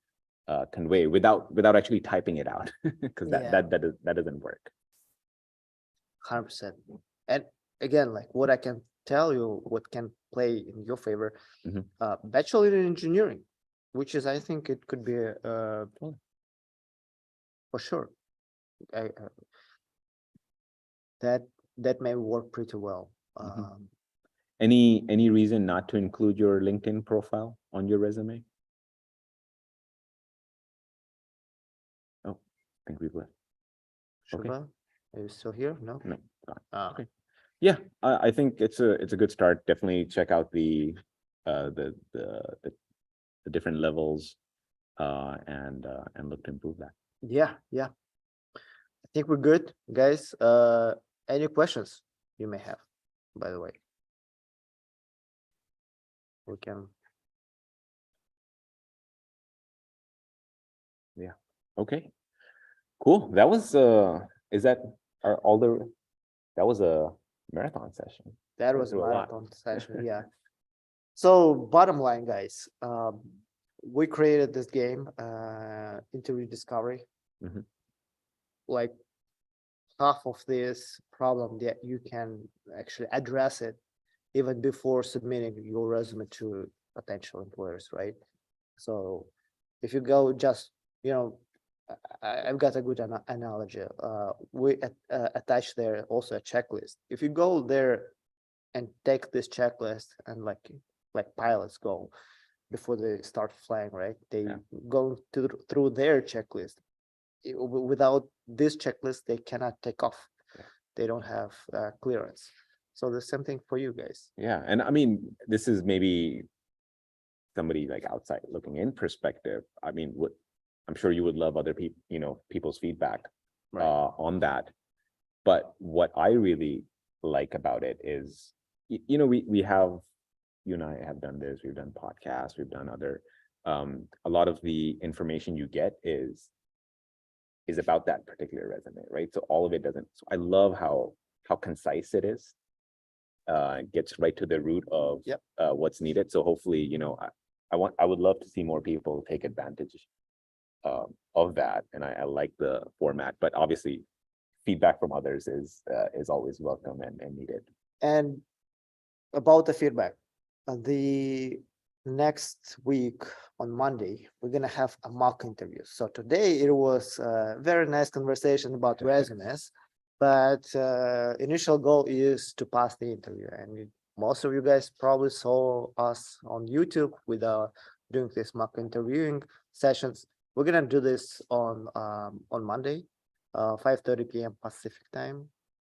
convey without actually typing it out, because Yeah. that doesn't work. 100%. And again, like what I can tell you, what can play in your favor, Mhm. bachelor in engineering, which is, I think it could be for sure. That may work pretty well. Mhm. Any reason not to include your LinkedIn profile on your resume? Oh, I think we've left. Okay. Shiva, are you still here? No. No. Ah, Okay. Yeah, I think it's a good start. Definitely check out the different levels and look to improve that. yeah. I think we're good, guys. Any questions you may have, by the way? We can. Okay, cool. That was that was a marathon session. That Went was a through a lot. marathon session, yeah. So bottom line, guys, we created this game, interview discovery. Mhm. Like half of this problem that you can actually address it even before submitting your resume to potential employers, right? So if you go just, you know, I've got a good analogy. We attach there also a checklist. If you go there and take this checklist and like pilots go before they start flying, right? They Yeah. go through their checklist. Without this checklist, they cannot take off. Yeah. They don't have clearance. So the same thing for you guys. Yeah, and I mean, this is maybe somebody like outside looking in perspective. I mean, what I'm sure you would love other people, you know, people's feedback Right. on that. But what I really like about it is, you know, we have, you and I have done this, we've done podcasts, we've done other, a lot of the information you get is about that particular resume, right? So all of it doesn't, so I love how concise it is. Gets right to the root of Yep. What's needed. So hopefully, you know, I would love to see more people take advantage of that, and I like the format. But obviously, feedback from others is always welcome and needed. And about the feedback, the next week on Monday, we're gonna have a mock interview. So today it was a very nice conversation about resumes, but initial goal is to pass the interview. And most of you guys probably saw us on YouTube with doing this mock interviewing sessions. We're gonna do this on Monday, 5:30 p.m. Pacific time.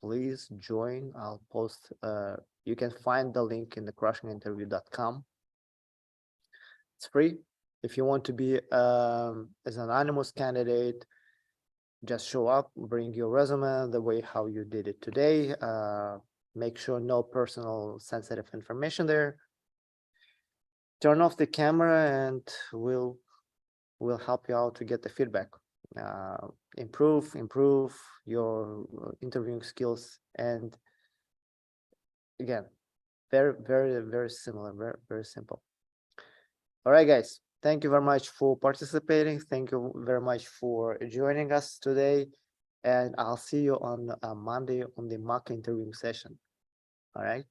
Please join. I'll post. You can find the link in the crushinginterview.com. It's free. If you want to be as an anonymous candidate, just show up, bring your resume the way how you did it today. Make sure no personal sensitive information there. Turn off the camera and we'll help you out to get the feedback. Improve your interviewing skills, and again, very similar, very simple. All right, guys, thank you very much for participating. Thank you very much for joining us today, and I'll see you on Monday on the mock interviewing session. All right.